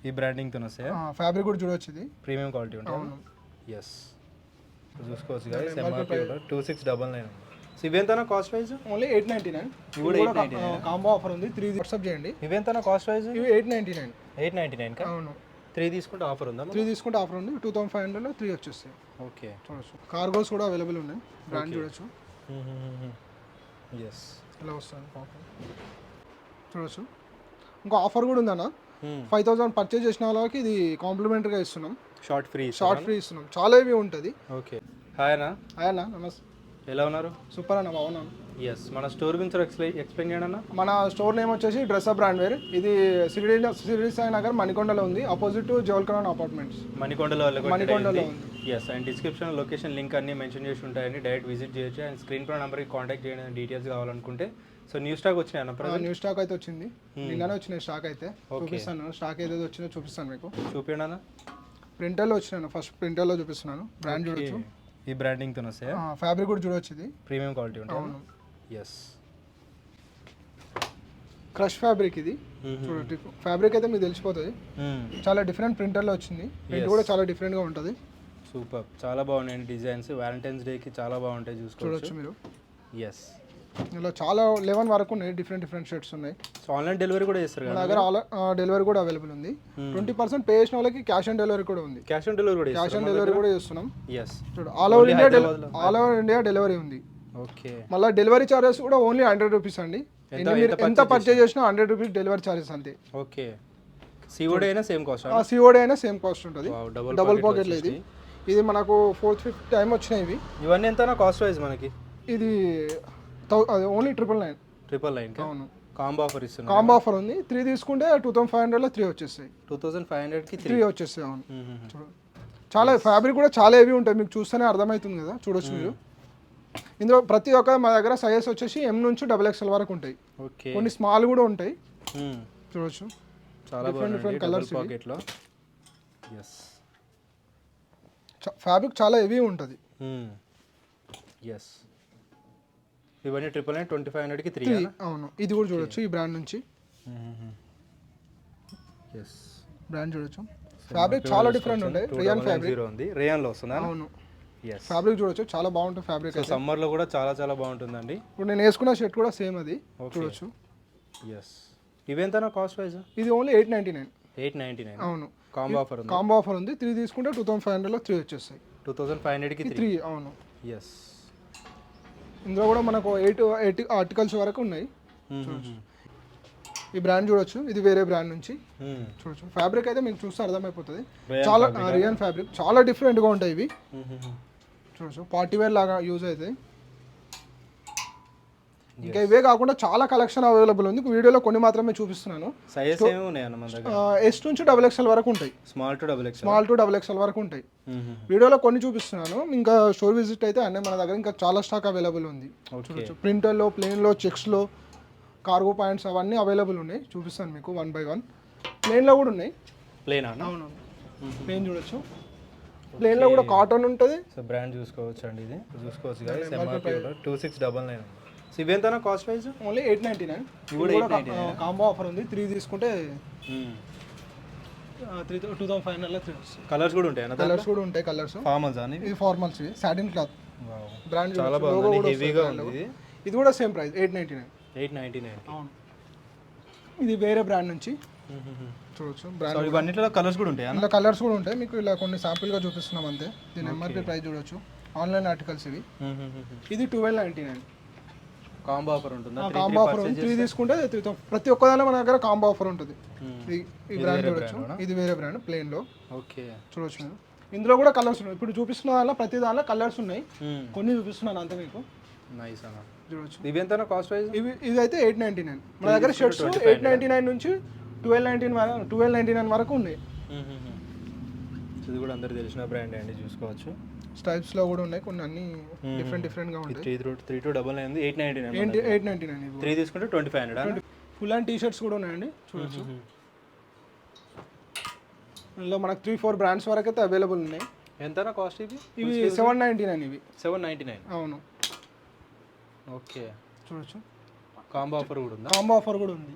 ఈ బ్రాండింగ్ తో వస్తాయి. ఫ్యాబ్రిక్ కూడా చూడొచ్చు, ఇది ప్రీమియం క్వాలిటీ ఉంటుంది. yes చూసుకోవచ్చు guys. MRP 2699. సో ఇవెంతనా కాస్ట్ వైజ్? ఓన్లీ 899. ఇవి కూడా 899. కాంబో ఆఫర్ ఉంది. 3 వాట్సాప్ చేయండి. ఇవెంతనా కాస్ట్ వైజ్? ఇవి 899. 899 కా? అవును. 3 తీసుకుంటే ఆఫర్ ఉందా? 3 తీసుకుంటే ఆఫర్ ఉంది. 2500 లో 3 వచ్చేస్తాయి. ఓకే చూడొచ్చు. కార్గోస్ కూడా అవైలబుల్ ఉన్నాయి. బ్రాండ్ చూడొచ్చు. yes ఇలా వస్తుంది చూడొచ్చు. ఇంకో ఆఫర్ కూడా ఉందన్న. 5000 పర్చేజ్ చేసిన వాళ్ళకి ఇది కాంప్లిమెంటరీగా ఇస్తున్నాం. షార్ట్ ఫ్రీ ఇస్తున్నాం. చాలా ఇవి ఉంటుంది. ఓకే. హాయ్ అన్న. నమస్తే. ఎలా ఉన్నారు? సూపర్ అన్న, బాగున్నాను. ఎస్, మన స్టోర్ గురించి ఎక్స్ప్లెయిన్ చేయండి అన్న. మన స్టోర్ నేమ్ వచ్చేసి డ్రెస్అప్ బ్రాండ్ వేర్. ఇది సిరిడి సాయి నగర్ మణికొండలో ఉంది, ఆపోజిట్ జవల్కరాన్ అపార్ట్మెంట్స్. మణికొండలో ఉంది. Yes, and description location link అన్ని మెన్షన్ చేసి ఉంటాయని డైరెక్ట్ విజిట్ చేయొచ్చు. అండ్ స్క్రీన్ పై నెంబర్కి కాంటాక్ట్ చేయడానికి డీటెయిల్స్ కావాలనుకుంటే. సో న్యూ స్టాక్ వచ్చినాయి అన్న? న్యూ స్టాక్ అయితే వచ్చింది, నిన్ననే వచ్చినాయి స్టాక్ అయితే. చూపిస్తాను స్టాక్ ఏదైతే వచ్చిందో చూపిస్తాను మీకు. చూపించండి అన్న. ప్రింటర్లో వచ్చినాను, ఫస్ట్ ప్రింటర్లో చూపిస్తున్నాను. బ్రాండ్ చూడొచ్చు. ఈ బ్రాండింగ్ తో వస్తాయి. ఫ్యాబ్రిక్ కూడా చూడొచ్చు, ఇది ప్రీమియం క్వాలిటీ ఉంటుంది. అవును. ఎస్, క్రష్ ఫ్యాబ్రిక్ ఇది. చూడండి, ఫ్యాబ్రిక్ అయితే మీకు తెలిసిపోతుంది. చాలా డిఫరెంట్ ప్రింటర్లో వచ్చింది. ప్రింట్ కూడా చాలా డిఫరెంట్గా ఉంటుంది. సూపర్, చాలా బాగున్నాయి డిజైన్స్. వ్యాలంటైన్స్ డేకి చాలా బాగుంటాయి, చూడొచ్చు మీరు. ఎస్, ఇలా చాలా 11 వరకు ఉన్నాయి. డిఫరెంట్ షర్ట్స్ ఉన్నాయి. సో ఆన్లైన్ డెలివరీ కూడా చేస్తారు మన దగ్గర. డెలివరీ కూడా అవైలబుల్ ఉంది. 20% పే చేసిన వాళ్ళకి క్యాష్ ఆన్ డెలివరీ కూడా ఉంది. క్యాష్ ఆన్ డెలివరీ కూడా చేస్తున్నాం. ఎస్, చూడు, ఆల్ ఓవర్ ఇండియా డెలివరీ ఉంది. ఓకే. మళ్ళీ డెలివరీ చార్జెస్ కూడా ఓన్లీ 100 రూపీస్ అండి. ఎంత పర్చేజ్ చేసినా 100 రూపీస్ డెలివరీ చార్జెస్ అంతే. ఓకే. సిఓడి అయినా సేమ్ కాస్ట్? సిఓడి అయినా సేమ్ కాస్ట్ ఉంటుంది. డబుల్ పాకెట్లో ఇది మనకు 4th 5th టైం వచ్చినాయి. ఇవన్నీ ఎంత కాస్ట్ వైజ్ మనకి? ఇది ఓన్లీ 999. అవును. కాంబో ఆఫర్ ఇస్తుంది. కాంబో ఆఫర్ ఉంది. 3 తీసుకుంటే 2500 లో 3 వచ్చేస్తాయి. 2500 కి 3 వచ్చేస్తాయి. అవును. చాలా ఫ్యాబ్రిక్ కూడా చాలా హెవీ ఉంటాయి, మీకు చూస్తేనే అర్థమవుతుంది కదా. చూడొచ్చు మీరు. ఇందులో ప్రతి ఒక్క మా దగ్గర సైజెస్ వచ్చేసి M నుంచి XXL వరకు ఉంటాయి. ఓకే. కొన్ని స్మాల్ కూడా ఉంటాయి. చూడొచ్చు. చాలా డిఫరెంట్ కలర్స్ పాకెట్లో. ఎస్, ఫ్యాబ్రిక్ చాలా హెవీ ఉంటుంది. ఎస్, ఇవన్నీ 2500 కి 3. అవును. ఇది కూడా చూడొచ్చు, ఈ బ్రాండ్ నుంచి. ఎస్, బ్రాండ్ చూడొచ్చు. ఫ్యాబ్రిక్ చాలా డిఫరెంట్ ఉంటాయి. రేయాన్ ఫ్యాబ్రిక్ ఉంది. రేయాన్ లో వస్తుందా? అవును. ఫ్యాబ్రిక్ చూడొచ్చు, చాలా బాగుంటుంది ఫ్యాబ్రిక్. సమ్మర్ లో కూడా చాలా బాగుంటుందండి. ఇప్పుడు నేను వేసుకున్న షర్ట్ కూడా సేమ్ అది. చూడొచ్చు. ఎస్, ఇవెంతనా కాస్ట్ వైజ్? ఇది ఓన్లీ 899. 899. అవును. కాంబో ఆఫర్ ఉంది. కాంబో ఆఫర్ ఉంది. 3 తీసుకుంటే 2500 లో 3 వచ్చేస్తాయి. 2500 కి 3. అవును. ఎస్, ఇందులో కూడా మనకు 8 ఆర్టికల్స్ వరకు ఉన్నాయి. ఈ బ్రాండ్ చూడొచ్చు, ఇది వేరే బ్రాండ్ నుంచి. చూడొచ్చు. ఫ్యాబ్రిక్ అయితే మీకు చూస్తే అర్థమైపోతుంది. చాలా రియన్ ఫ్యాబ్రిక్, చాలా డిఫరెంట్గా ఉంటాయి ఇవి. చూడొచ్చు, పార్టీ వేర్ లాగా యూజ్ అవుతాయి. ఇంకా ఇవే కాకుండా చాలా కలెక్షన్ అవైలబుల్ ఉంది. వీడియోలో కొన్ని మాత్రమే చూపిస్తున్నాను. S నుంచి XXL వరకు ఉంటాయి. స్మాల్ టు XXL వరకు ఉంటాయి. వీడియోలో కొన్ని చూపిస్తున్నాను. ఇంకా స్టోర్ విజిట్ అయితే అన్నీ మన దగ్గర ఇంకా చాలా స్టాక్ అవైలబుల్ ఉంది. చూడొచ్చు. ప్రింటర్లో, ప్లేన్లో, చెక్స్లో, కార్గో ప్యాంట్స్ అవన్నీ అవైలబుల్ ఉన్నాయి. చూపిస్తాను మీకు 1 by 1. ప్లేన్లో కూడా ఉన్నాయి. అవును. ప్లేన్ చూడొచ్చు. ప్లేన్లో కూడా కాటన్ ఉంటుంది. సో బ్రాండ్ చూసుకోవచ్చు అండి. ఇది చూసుకోవచ్చు guys. MRP 2699. సో ఇవెంతనా cost wise? Only 899. Combo offer ఉంది. 3 తీసుకుంటే 2500 లో 3 వస్తాయి. కలర్స్ కూడా ఉంటాయి. కలర్స్ కూడా ఉంటాయి. కలర్స్ ఫార్మల్స్ అని. ఇది ఫార్మల్స్, సాటిన్ క్లాత్. బ్రాండ్ చాలా బాగుంది, హెవీగా ఉంది. ఇది కూడా సేమ్ ప్రైస్ 899. 899. అవును. ఇది వేరే బ్రాండ్ నుంచి. చూడొచ్చు. బ్రాండ్ ఇవన్నిట్లో కలర్స్ కూడా ఉంటాయి. అందులో కలర్స్ కూడా ఉంటాయి. మీకు ఇలా కొన్ని శాంపిల్గా చూపిస్తున్నాం అంతే. దీని MRP ప్రైస్ చూడొచ్చు. ఆన్లైన్ ఆర్టికల్స్ ఇవి. ఇది 1299. కాంబో ఆఫర్ ఉంటుంది. కాంబో ఆఫర్ ఉంది. 3 తీసుకుంటే 3000. ప్రతి ఒక్కదానిలో మన దగ్గర కాంబో ఆఫర్ ఉంటుంది. ఈ బ్రాండ్ చూడొచ్చు. ఇది వేరే బ్రాండ్ ప్లేన్లో. ఓకే. చూడొచ్చు మీరు. ఇందులో కూడా కలర్స్ ఉన్నాయి. ఇప్పుడు చూపిస్తున్న దానిలో ప్రతి దానిలో కలర్స్ ఉన్నాయి. కొన్ని చూపిస్తున్నాను అంతే మీకు. నైస్ అన్న. చూడొచ్చు. ఇవి ఎంత కాస్ట్ వైజ్? ఇది అయితే 899. మన దగ్గర షర్ట్స్ 899 నుంచి 1299 వరకు ఉన్నాయి. ఇది కూడా అందరికి తెలిసిన బ్రాండ్ అండి, చూసుకోవచ్చు. స్టైప్స్ లో కూడా ఉన్నాయి కొన్ని, అన్ని డిఫరెంట్ గా ఉంటాయి. 3299 899. 3 తీసుకుంటే 2500. ఫుల్ అండ్ టీ షర్ట్స్ కూడా ఉన్నాయండి. చూడొచ్చు. ఇందులో మనకు 3-4 బ్రాండ్స్ వరకు అయితే అవైలబుల్ ఉన్నాయి. ఎంతనా కాస్ట్ ఇవి? ఇవి 799. ఇవి 799. అవును. ఓకే. చూడొచ్చు. కాంబో ఆఫర్ కూడా ఉందా? కాంబో ఆఫర్ కూడా ఉంది.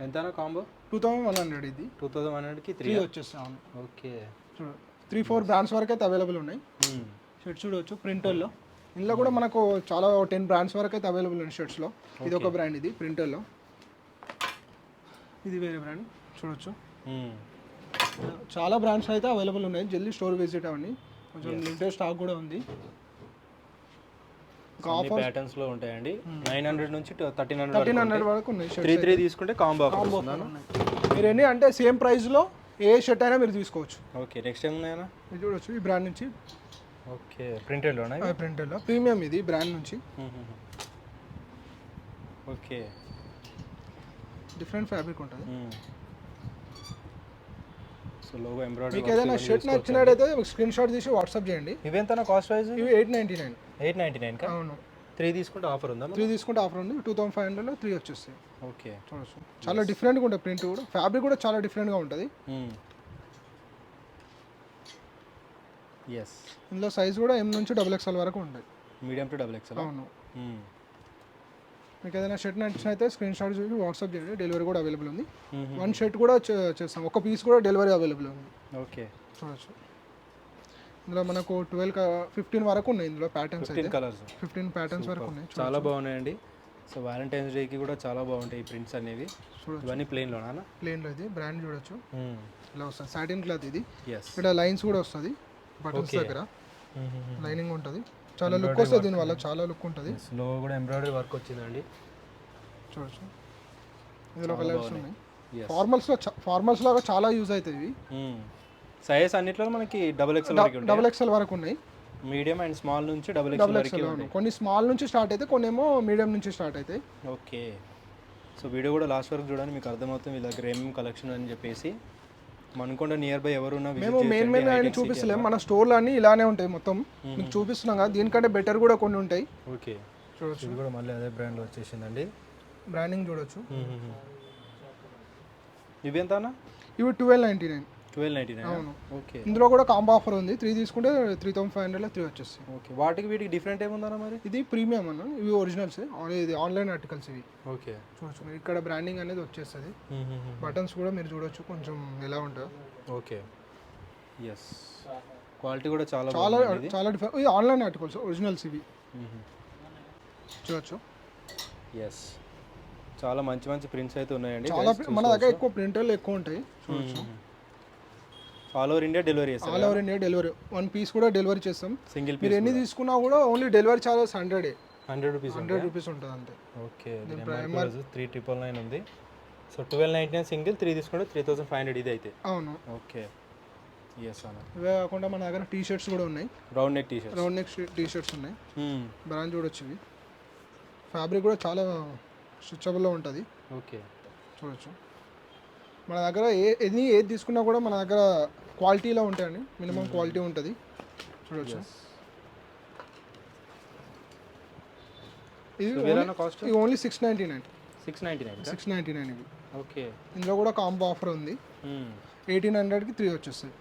ఎంతనా కాంబో? 2100 ఇది. 2100కి 3 వచ్చేస్తాను. ఓకే. చూడు 3-4 బ్రాండ్స్ వరకు అయితే అవైలబుల్ ఉన్నాయి. షర్ట్స్ చూడవచ్చు ప్రింటర్లో. ఇందులో కూడా మనకు చాలా 10 బ్రాండ్స్ వరకు అయితే అవైలబుల్ ఉన్నాయి షర్ట్స్లో. ఇది ఒక బ్రాండ్, ఇది ప్రింటర్లో. ఇది వేరే బ్రాండ్ చూడవచ్చు. చాలా బ్రాండ్స్ అయితే అవైలబుల్ ఉన్నాయి. జల్దీ స్టోర్ విజిట్ అవ్వండి. కొంచెం లిమిటెడ్ స్టాక్ కూడా ఉంది. ప్యాటర్న్స్ లో ఉంటాయండి. 900 నుంచి 1300 వరకు ఉన్నాయి. 3 తీసుకుంటే కాంబో ఆఫర్ వస్తుందా? మీరు ఎన్ని అంటే సేమ్ ప్రైస్లో ఏ షర్ట్ అయినా మీరు తీసుకోవచ్చు. ఓకే. నెక్స్ట్ టైం ఉన్నాయా? ఇది చూడవచ్చు ఈ బ్రాండ్ నుంచి. ఓకే. ప్రింటెడ్లో ప్రింటెడ్లో ప్రీమియం ఇది బ్రాండ్ నుంచి. ఓకే. డిఫరెంట్ ఫ్యాబ్రిక్ ఉంటుంది. So logo embroidery. మీకు ఏదైనా షర్ట్ నచ్చినట్టయితే స్క్రీన్ షాట్ తీసి వాట్సాప్ చేయండి. ఇవెంతనా కాస్ట్ వైజ్? ఇవి 899. 899 కా? అవును. 3 తీసుకుంటే ఆఫర్ ఉందా? 3 తీసుకుంటే ఆఫర్ ఉంది. 2500లో 3 వచ్చేస్తాయి. ఓకే. చూడొచ్చు చాలా డిఫరెంట్గా ఉంటుంది. ప్రింట్ కూడా ఫ్యాబ్రిక్ కూడా చాలా డిఫరెంట్గా ఉంటుంది. ఎస్. ఇందులో సైజ్ కూడా M నుంచి XXL వరకు ఉంటుంది. Medium to XXL. అవును. మీకు ఏదైనా షర్ట్ నచ్చినైతే స్క్రీన్ షాట్ చూసి వాట్సాప్ చేయండి. డెలివరీ కూడా అవైలబుల్ ఉంది. 1 షర్ట్ కూడా చేస్తాం. ఒక పీస్ కూడా డెలివరీ అవైలబుల్ ఉంది. ఓకే. చూడొచ్చు ఇందులో మనకు 15 వరకు ఉన్నాయి. ఇందులో ప్యాటర్న్స్ 15 కలర్స్, 15 ప్యాటర్న్స్ వరకు ఉన్నాయి. చాలా బాగున్నాయండి. సో వ్యాలంటైన్స్ డేకి కూడా చాలా బాగుంటాయి ఈ ప్రింట్స్ అనేవి. చూడొచ్చు ఇవన్నీ ప్లెయిన్లోనా? ప్లెయిన్లో ఇది బ్రాండ్ చూడొచ్చు. ఇలా వస్తుంది సాటిన్ క్లాత్ ఇది. ఎస్. ఇక్కడ లైన్స్ కూడా వస్తుంది బటన్స్ దగ్గర. లైనింగ్ ఉంటుంది. చాలా లుక్ వస్తుంది దీనివల్ల. చాలా లుక్ ఉంటుంది. స్లో కూడా ఎంబ్రాయిడరీ వర్క్ వచ్చిందండి. చూడొచ్చు ఇందులో కలర్స్ ఉన్నాయి. ఫార్మల్స్ లాగా చాలా యూజ్ అవుతాయి ఇవి. సైజ్ అన్నిట్లో మనకి XXL వరకు ఉన్నాయి. మీడియం అండ్ స్మాల్ నుంచి XXL వరకు. కొన్ని స్మాల్ నుంచి స్టార్ట్ అయితే, కొన్ని ఏమో మీడియం నుంచి స్టార్ట్ అవుతాయి. ఓకే. సో వీడియో కూడా లాస్ట్ వరకు చూడండి, మీకు అర్థమవుతుంది వీళ్ళ దగ్గర ఏమేమి కలెక్షన్ అని చెప్పేసి. మనకొండ నియర్ బై ఎవరున్నా మేము మెయిన్ అన్ని చూపిస్తలేము. మన స్టోర్లో అన్ని ఇలానే ఉంటాయి మొత్తం. మీకు చూపిస్తున్నాం కదా, దీనికంటే బెటర్ కూడా కొన్ని ఉంటాయి. ఓకే. చూడొచ్చు. ఇది కూడా మళ్ళీ అదే బ్రాండ్ వచ్చేసిందండి. బ్రాండింగ్ చూడొచ్చు. ఇవి ఎంతనా? ఇవి 1299. 1299. అవును. ఓకే. ఇందులో కూడా కాంబో ఆఫర్ ఉంది. 3 తీసుకుంటే 3500లో 3 వచ్చేస్తాయి. ఓకే. వాటికి వీటికి డిఫరెంట్ ఏముందన్నా మరి? ఇది ప్రీమియం అన్న, ఇవి ఒరిజినల్స్. ఇది ఆన్లైన్ ఆర్టికల్స్ ఇవి. ఓకే. చూడొచ్చు ఇక్కడ బ్రాండింగ్ అనేది వచ్చేస్తుంది. బటన్స్ కూడా మీరు చూడొచ్చు కొంచెం ఎలా ఉంటుందో. ఓకే. ఎస్. క్వాలిటీ కూడా చాలా చాలా డిఫరెంట్. ఇది ఆన్లైన్ ఆర్టికల్స్ ఒరిజినల్స్ ఇవి. చూడొచ్చు. ఎస్. చాలా మంచి మంచి ప్రింట్స్ అయితే ఉన్నాయండి. చాలా మన దగ్గర ఎక్కువ ప్రింటర్లు ఎక్కువ ఉంటాయి. చూడొచ్చు. ఆల్ ఓవర్ ఇండియా డెలివరీ చేస్తాం. All over India delivery. 1 piece కూడా డెలివరీ చేస్తాం. సింగిల్ మీరు ఎన్ని తీసుకున్నా కూడా ఓన్లీ డెలివరీ చార్జెస్ 100 రూపీస్ ఉంటుంది అంతే. ఓకే. 3999 ఉంది. సో 1299 సింగిల్, 3 తీసుకుంటే 3500 ఇది అయితే. అవును. ఓకే. ఎస్ అన్న. ఇవే కాకుండా మన దగ్గర టీ షర్ట్స్ కూడా ఉన్నాయి. రౌండ్ నెక్ టీ షర్ట్స్ ఉన్నాయి. బ్రాండ్ చూడొచ్చు. ఇవి ఫ్యాబ్రిక్ కూడా చాలా స్ట్రెచబుల్లో ఉంటుంది. ఓకే. చూడొచ్చు మన దగ్గర ఏది తీసుకున్నా కూడా మన దగ్గర క్వాలిటీలో ఉంటాయండి. మినిమం క్వాలిటీ ఉంటుంది. చూడొచ్చు. ఇది ఓన్లీ 699. 699 ఇవి. ఓకే. ఇందులో కూడా కాంబో ఆఫర్ ఉంది. 1800కి 3 వచ్చేస్తాయి.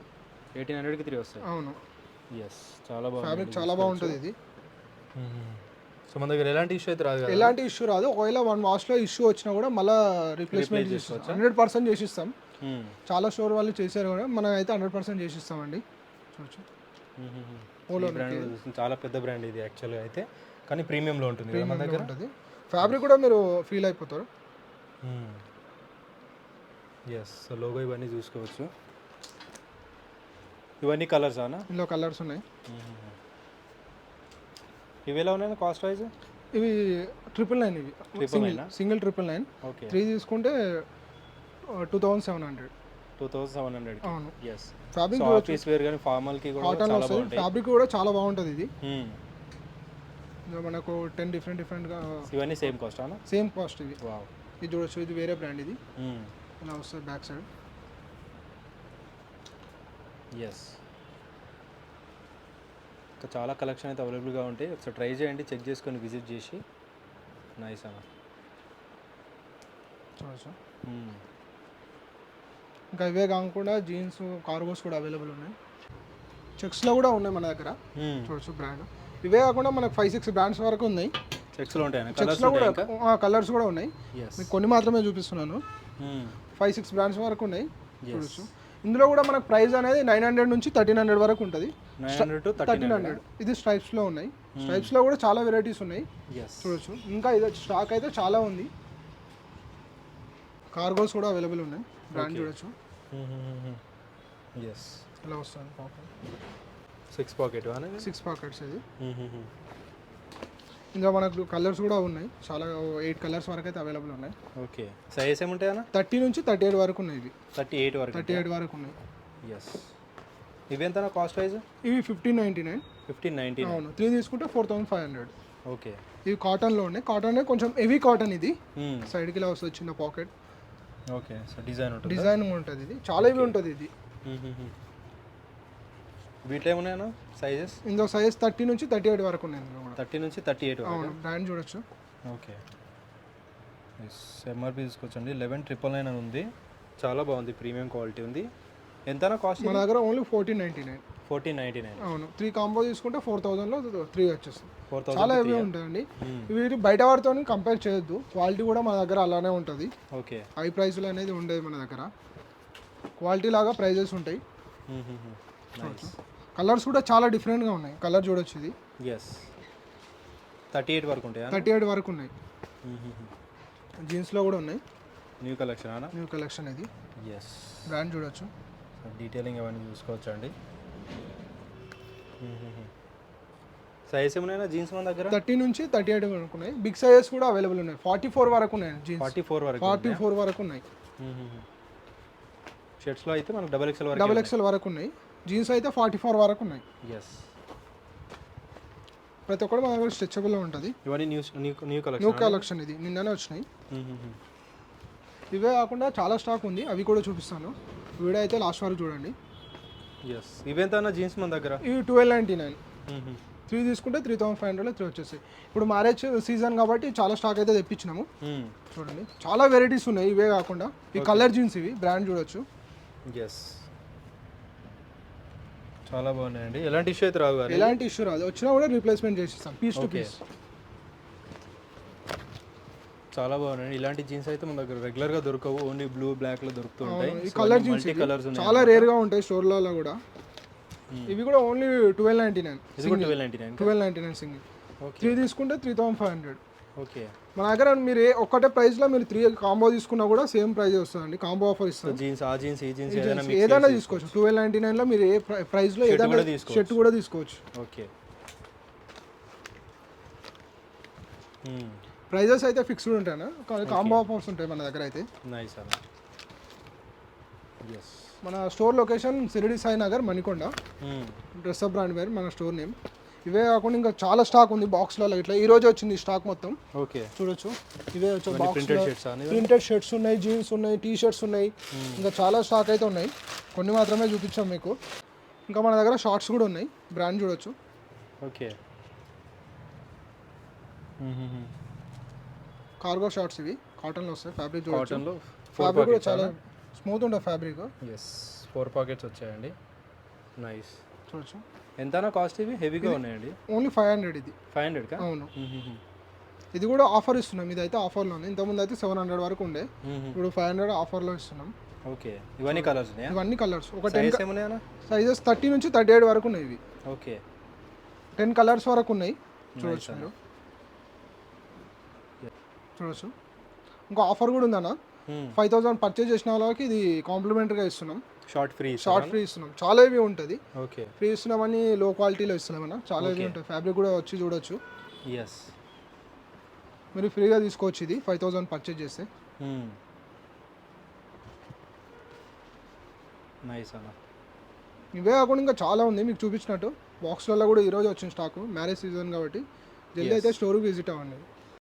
1800కి 3 వస్తాయి. అవును. ఎస్. చాలా బాగుంది. ఫ్యాబ్రిక్ చాలా బాగుంటుంది ఇది. సో మన దగ్గర ఎలాంటి ఇష్యూ అయితే రాదు. ఎలాంటి ఇష్యూ రాదు. ఒకవేళ 1 వాష్లో ఇష్యూ వచ్చినా కూడా మళ్ళీ రీప్లేస్మెంట్ చేస్తాం. 100% చేసిస్తాం. చాలా స్టోర్ వాళ్ళు చేశారు కూడా, మనం అయితే 100% చేసిస్తామండి. చూడొచ్చు. చాలా పెద్ద బ్రాండ్ ఇది యాక్చువల్గా అయితే, కానీ ప్రీమియంలో ఉంటుంది మన దగ్గర. ఉంటుంది. ఫ్యాబ్రిక్ కూడా మీరు ఫీల్ అయిపోతారు. ఎస్. సో లోగో ఇవన్నీ చూసుకోవచ్చు. ఇవన్నీ కలర్స్ అన్న? ఇందులో కలర్స్ ఉన్నాయి. ఇవి ఎలా ఉన్నాయి కాస్ట్ వైజ్? ఇవి 999. ఇవి సింగిల్ 999. ఓకే. 3 తీసుకుంటే 2700. 2700. అవును. ఎస్. ఫ్యాబ్రిక్ ఆఫీస్ వేర్ గాని ఫార్మల్ కి కూడా చాలా బాగుంటుంది. ఫ్యాబ్రిక్ కూడా చాలా బాగుంటుంది ఇది. మనకు 10 డిఫరెంట్ గా. ఇవన్నీ సేమ్ కాస్ట్ అన్న? సేమ్ కాస్ట్ ఇవి. వావ్. ఇది చూడొచ్చు. ఇది వేరే బ్రాండ్. ఇది ఇలా వస్తుంది బ్యాక్ సైడ్. ఎస్. ఇంకా చాలా కలెక్షన్ అయితే అవైలబుల్గా ఉంటాయి. ఒకసారి ట్రై చేయండి, చెక్ చేసుకొని విజిట్ చేసి. నైస్ అన్న. చూడొచ్చు. ఇంకా ఇవే కాకుండా జీన్స్, కార్గోస్ కూడా అవైలబుల్ ఉన్నాయి. చెక్స్లో కూడా ఉన్నాయి మన దగ్గర. చూడొచ్చు బ్రాండ్. ఇవే కాకుండా మనకు 5-6 బ్రాండ్స్ వరకు ఉన్నాయి. చెక్స్లో ఉంటాయి. చెక్స్లో కూడా కలర్స్ కూడా ఉన్నాయి. మీకు కొన్ని మాత్రమే చూపిస్తున్నాను. 5-6 బ్రాండ్స్ వరకు ఉన్నాయి చూడొచ్చు. ఇందులో కూడా మనకు ప్రైస్ అనేది 900 నుంచి 1300 వరకు ఉంటుంది. 1300 ఇది స్ట్రైప్స్లో ఉన్నాయి. స్ట్రైప్స్లో కూడా చాలా వెరైటీస్ ఉన్నాయి చూడొచ్చు. ఇంకా ఇది స్టాక్ అయితే చాలా ఉంది. కార్గోస్ కూడా అవైలబుల్ ఉన్నాయి. బ్రాండ్ చూడొచ్చు ఇలా వస్తుంది పాకెట్ 6 పాకెట్ 6 పాకెట్స్ ఇది. ఇంకా మనకు కలర్స్ కూడా ఉన్నాయి చాలా 8 కలర్స్ వరకు అయితే అవైలబుల్ ఉన్నాయి. ఓకే సైజ్ ఏముంటాయి అన్న 30 నుంచి 38 వరకు ఉన్నాయి. ఇవి 38 వరకు ఉన్నాయి. ఎస్ ఇవి ఎంత కాస్ట్ ప్రైస్? ఇవి 1599. అవును 3 తీసుకుంటే 4500. ఓకే ఇవి కాటన్లో ఉన్నాయి. కాటన్ కొంచెం హెవీ కాటన్ ఇది. సైడ్కి ఇలా వస్తుంది చిన్న పాకెట్. ఓకే సో డిజైన్ ఉంటుంది ఇది చాలా హెవీ ఉంటుంది ఇది. వీటిలో ఏమున్నాయన్నా సైజెస్? ఇందులో సైజ్ 30 నుంచి 38 వరకు ఉన్నాయి. ఇందులో కూడా 30 నుంచి 38 వరకు. అవును బ్రాండ్ చూడొచ్చు. ఓకే ఎంఆర్పి తీసుకొచ్చండి 11,999 అని ఉంది. చాలా బాగుంది ప్రీమియం క్వాలిటీ ఉంది. ఎంతనా కాస్ట్? మన దగ్గర ఓన్లీ 1499. 1499. అవును 3 కాంబో తీసుకుంటే 4000లో 3 వచ్చేస్తుంది. చాలా హెవీ ఉంటుందండి. ఇవి బయట వాటితో కంపేర్ చేయొద్దు. క్వాలిటీ కూడా మన దగ్గర అలానే ఉంటుంది. ఓకే హై ప్రైస్లో అనేది ఉండేది మన దగ్గర. క్వాలిటీ లాగా ప్రైజెస్ ఉంటాయి. కలర్స్ కూడా చాలా డిఫరెంట్గా ఉన్నాయి. కలర్ చూడొచ్చు ఇది. 38 వరకు ఉంటాయా? 38 వరకు ఉన్నాయి. జీన్స్లో కూడా ఉన్నాయి. న్యూ కలెక్షన్ ఇది. బ్రాండ్ చూడొచ్చు. డీటెయిలింగ్ అవన్నీ చూసుకోవచ్చు అండి. సైజ్ ఏమైనా జీన్స్ మన దగ్గర 30 నుంచి 38 వరకు ఉన్నాయి. బిగ్ సైజెస్ కూడా అవైలబుల్ ఉన్నాయి. 44 వరకు ఉన్నాయి జీన్స్. 44 వరకు ఉన్నాయి. షర్ట్స్లో అయితే మనకు XXL వరకు ఉన్నాయి. జీన్స్ అయితే 44 వరకు ఉన్నాయి. ప్రతి ఒక్కటి మన దగ్గర స్ట్రెచబుల్ ఉంటుంది. ఇవన్నీ న్యూ కలెక్షన్ ఇది నిన్ననే వచ్చినాయి. ఇవే కాకుండా చాలా స్టాక్ ఉంది. అవి కూడా చూపిస్తాను. వీడియో అయితే లాస్ట్ వరకు చూడండి. ఇవెంత జీన్స్ మన దగ్గర? ఇవి 1299. 3 తీసుకుంటే 3500 3 వచ్చేసాయి. ఇప్పుడు మ్యారేజ్ సీజన్ కాబట్టి చాలా స్టాక్ అయితే తెప్పించినాము. చూడండి చాలా వెరైటీస్ ఉన్నాయి. ఇవే కాకుండా ఈ కలర్ జీన్స్ ఇవి బ్రాండ్ చూడొచ్చు. చాలా బాగున్నాయండి. ఎలాంటి ఇష్యూ అయితే రావు. ఎలాంటి ఇష్యూ రాదు. వచ్చినా కూడా రీప్లేస్మెంట్ చేసిస్తాం పీస్ టు పీస్. చాలా బాగున్నాయి. ఇలాంటి జీన్స్ అయితే మన దగ్గర రెగ్యులర్ గా దొరకవు. ఓన్లీ బ్లూ బ్లాక్ లో దొరుకుతుంటాయి. ఈ కలర్ జీన్స్ చాలా రేర్ గా ఉంటాయి స్టోర్లలో కూడా. ఇవి కూడా ఓన్లీ 1299 సింగిల్. 3 తీసుకుంటే 3500. ఓకే మన దగ్గర మీరు ఒక్కటే ప్రైస్ లో మీరు 3 కాంబో తీసుకున్నా కూడా సేమ్ ప్రైస్ వస్తుందండి. కాంబో ఆఫర్ ఇస్తాం. ఏదైనా తీసుకోవచ్చు. 1299 లో మీరు ఏ ప్రైస్ లో ఏదైనా షర్ట్ కూడా తీసుకోవచ్చు. ఓకే ప్రైజెస్ అయితే ఫిక్స్డ్ ఉంటాయనా, కానీ కాంబో ఆఫర్స్ ఉంటాయి మన దగ్గర అయితే. నైస్ అన్న. మన store location Shirdi Sai Nagar Manikonda. Dress up brand పేరు మన స్టోర్ నేమ్. ఇవే కాకుండా ఇంకా చాలా స్టాక్ ఉంది బాక్స్లలో. ఇట్లా ఈ రోజు వచ్చింది స్టాక్ మొత్తం. ఓకే చూడొచ్చు. ఇవే వచ్చే ప్రింటెడ్ షర్ట్స్ ఉన్నాయి, జీన్స్ ఉన్నాయి, టీ షర్ట్స్ ఉన్నాయి. ఇంకా చాలా స్టాక్ అయితే ఉన్నాయి. కొన్ని మాత్రమే చూపించాం మీకు. ఇంకా మన దగ్గర షార్ట్స్ కూడా ఉన్నాయి. బ్రాండ్ చూడొచ్చు. ఓకే కార్గో షార్ట్స్ ఇవి కాటన్లో వస్తాయి. ఫ్యాబ్రిక్ చూడొచ్చు. ఫ్యాబ్రిక్ కూడా చాలా స్మూత్ ఉంటుంది ఫ్యాబ్రిక్. 4 పాకెట్స్ వచ్చాయండి. నైస్. చూడొచ్చు. ఎంతనా కాస్ట్? ఇవి హెవీగా ఉన్నాయండి. ఓన్లీ 500. ఇది 500 కా? అవును. ఇది కూడా ఆఫర్ ఇస్తున్నాం. ఇది అయితే ఆఫర్లో ఉంది. ఇంతకుముందు అయితే 700 వరకు ఉండే. ఇప్పుడు 500 ఆఫర్లో ఇస్తున్నాం. ఓకే ఇవన్నీ కలర్స్? ఇవన్నీ కలర్స్. ఒక 10 సైజెస్ 30 నుంచి 38 వరకు ఉన్నాయి ఇవి. ఓకే 10 కలర్స్ వరకు ఉన్నాయి. చూడొచ్చు. చూడొచ్చు. ఇంకో ఆఫర్ కూడా ఉందన్న. 5000 పర్చేజ్ చేసిన వాళ్ళకి ఇది కాంప్లిమెంటరీగా ఇస్తున్నాం. షార్ట్ ఫ్రీ ఇస్తున్నాం. చాలా హెవీ ఉంటుంది. ఓకే ఫ్రీ ఇస్తున్నామని లో క్వాలిటీలో ఇస్తున్నామన్నా. చాలా హెవీ ఉంటుంది. ఫ్యాబ్రిక్ కూడా వచ్చి చూడొచ్చు. మీరు ఫ్రీగా తీసుకోవచ్చు ఇది 5000 పర్చేజ్ చేస్తే. నైస్ అన్న. ఇవే కాకుండా ఇంకా చాలా ఉంది మీకు చూపించినట్టు. బాక్స్లలో కూడా ఈరోజు వచ్చిన స్టాక్. మ్యారేజ్ సీజన్ కాబట్టి జల్దీ అయితే స్టోర్కి విజిట్ అవ్వండి.